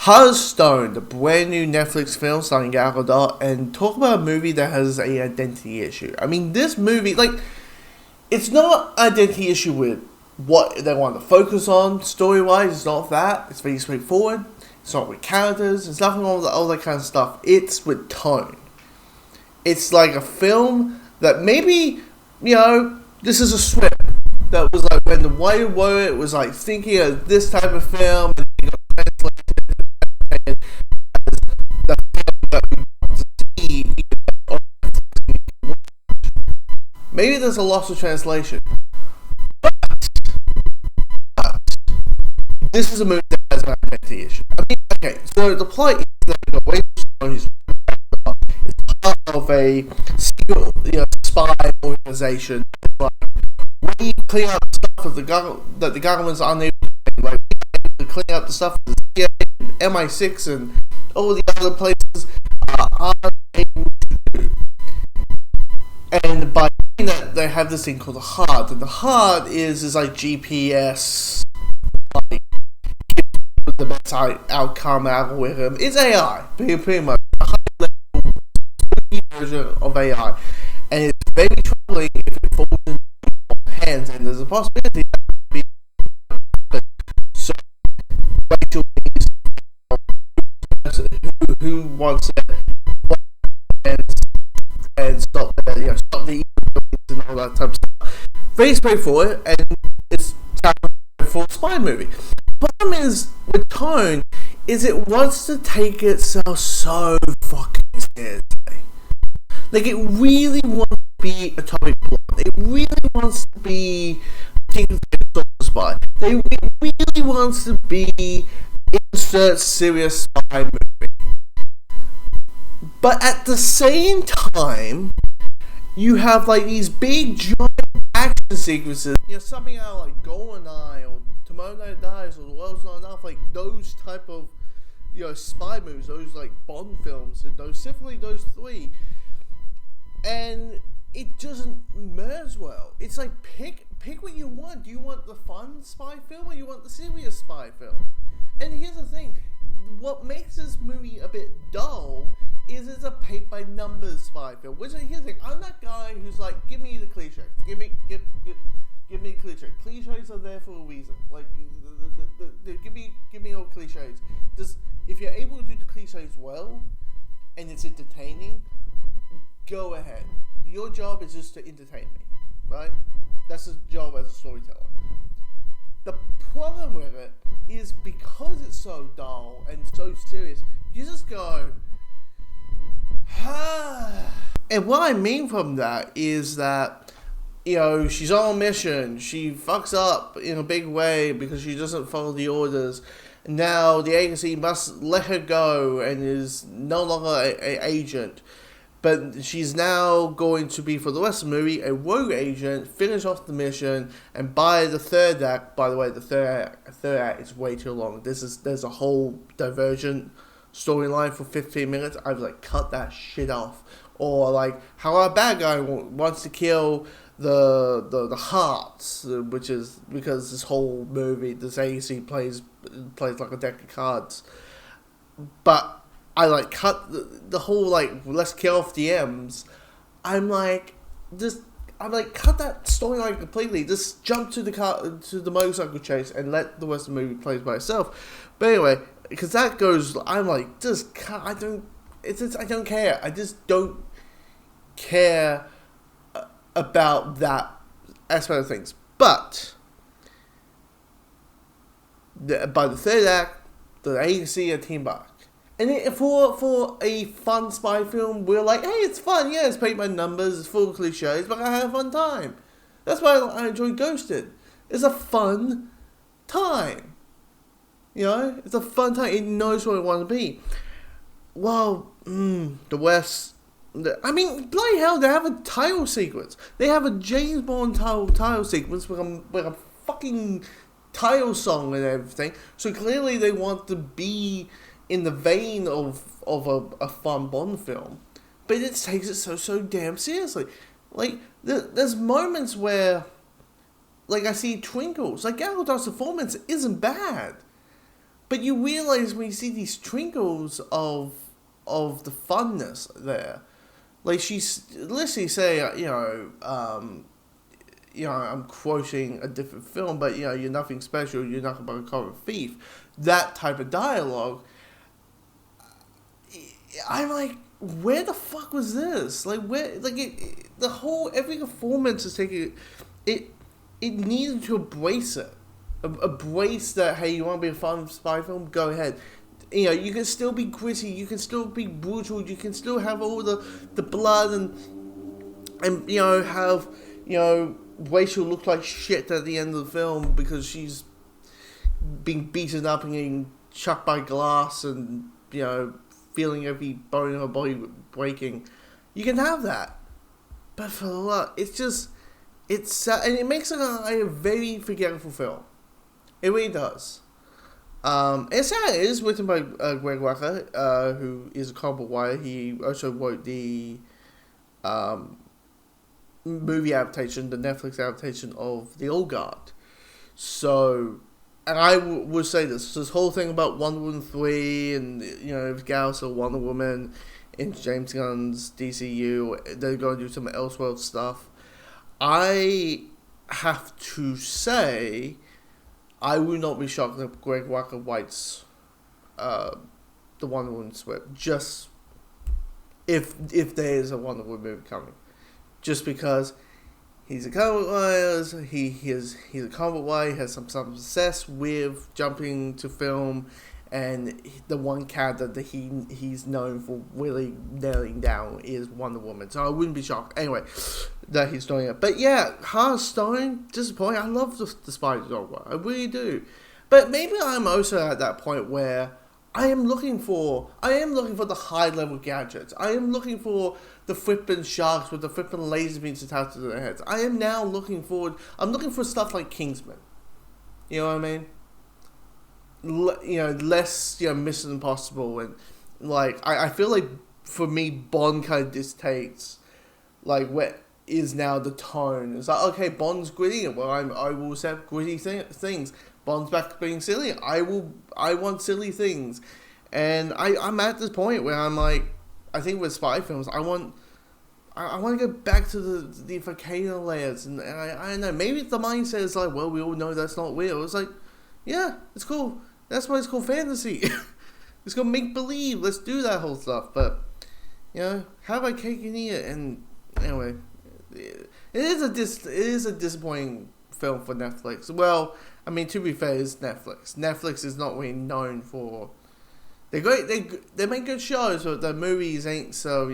Hearthstone, the brand new Netflix film starring Gal Gadot, and talk about a movie that has a identity issue. I mean, this movie, like, it's not an identity issue with what they want to focus on story-wise. It's not that. It's very straightforward. It's not with characters. It's nothing wrong with all that kind of stuff. It's with tone. It's like a film that maybe, this is a script that was like when the writer wrote it was like thinking of this type of film and they got translated as the film that we want to see. Maybe there's a loss of translation. But this is a movie that has an identity issue. I mean, okay, so the plot is that Wade is part of a spy organization. Like, we clean up stuff that the government's unable to do. Like, we clean up the stuff that the CIA, MI6 and all the other places are unable to do. And by doing that, they have this thing called the HUD. And the HUD is like GPS, like, the best outcome algorithm. It's AI, pretty much. A high-level version of AI. And it's very troubling if it falls into the wrong hands. And there's a possibility that it could be. So, Rachel who wants it and stop the and all that type of stuff. Very straightforward, and it's time for a spy movie. The problem is with tone is it wants to take itself so fucking seriously. Like, it really wants to be Atomic Blonde. It really wants to be King of the Spy. It really wants to be insert serious spy movie. But at the same time, you have like these big giant action sequences. Something out of like GoldenEye or Tomorrow Night Dies or The World's Not Enough, like those type of spy movies, those like Bond films, specifically those three. And it doesn't merge well. It's like pick what you want. Do you want the fun spy film or you want the serious spy film? And here's the thing: what makes this movie a bit dull is it's a paint-by-numbers spy film. Which, here's the thing, I'm that guy who's like, give me the cliches. Give me cliches. Cliches are there for a reason. Like, give me all cliches. If you're able to do the cliches well, and it's entertaining, go ahead. Your job is just to entertain me, right? That's his job as a storyteller. The problem with it is because it's so dull and so serious, you just go, and what I mean from that is that, she's on a mission, she fucks up in a big way because she doesn't follow the orders. Now the agency must let her go and is no longer an agent. But she's now going to be, for the rest of the movie, a rogue agent, finish off the mission, and by the third act, by the way, the third act is way too long. There's a whole divergent storyline for 15 minutes. I've like cut that shit off. Or like how a bad guy wants to kill the Hearts, which is because this whole movie, this AC plays like a deck of cards. But I like cut the whole like let's kill off the M's. I'm like cut that storyline completely. Just jump to the motorcycle chase and let the rest of the movie play by itself. But anyway, because that goes, I'm like just cut. I don't care. I just don't care about that aspect of things. But by the third act, the agency and team back. And for a fun spy film, we're like, hey, it's fun, yeah, it's paint by numbers, it's full of cliches, but I had a fun time. That's why I enjoy Ghosted. It's a fun time. It's a fun time. It knows what it wants to be. Well, the West, bloody hell, they have a title sequence. They have a James Bond title sequence with a fucking title song and everything. So clearly they want to be in the vein of a fun Bond film, but it takes it so damn seriously. Like there's moments where, like, I see twinkles. Like Gal Gadot's performance isn't bad, But you realize when you see these twinkles of the funness there, like she's literally say, I'm quoting a different film, but you're nothing special, you're nothing but a common thief. That type of dialogue. I'm like, where the fuck was this? Like, where? Like, every performance is taking it. It needed to embrace it, embrace that. Hey, you want to be a fun spy film? Go ahead. You can still be gritty. You can still be brutal. You can still have all the blood and have Rachel look like shit at the end of the film because she's being beaten up and getting chucked by glass and feeling every bone in her body breaking. You can have that, but for a lot, it's and it makes it a very forgettable film. It really does. It's sad. It is written by Greg Rucka, who is a comic book writer. He also wrote the movie adaptation, the Netflix adaptation of The Old Guard. So, and I would say this whole thing about Wonder Woman 3 and, Gal or Wonder Woman in James Gunn's DCU, they're going to do some Elseworld stuff. I have to say, I would not be shocked if Greg Rucka writes the Wonder Woman script, just if there is a Wonder Woman movie coming. Just because he's a comic writer, he's a comic writer, he has some success with jumping to film, and the one character that he's known for really nailing down is Wonder Woman. So I wouldn't be shocked anyway that he's doing it. But yeah, Hearthstone, disappointing. I love the Spider-Dog one, I really do. But maybe I'm also at that point where I am looking for the high level gadgets. I am looking for the flippin' sharks with the flippin' laser beams attached to their heads. I'm looking for stuff like Kingsman. You know what I mean? Less Mission Impossible, and like I feel like for me Bond kind of dictates like what is now the tone. It's like, okay, Bond's gritty, well I will accept gritty things. Bond's back to being silly. I want silly things, and I'm at this point where I'm like, I think with spy films, I want to go back to the volcano layers, and I don't know, maybe the mindset is like, well, we all know that's not real. It's like, yeah, it's cool. That's why it's called fantasy. It's called make believe. Let's do that whole stuff. But have my cake and eat it. And anyway, it is a disappointing film for Netflix. Well, I mean, to be fair, it's Netflix. Netflix is not really known for. They're great. They make good shows, but the movies ain't so.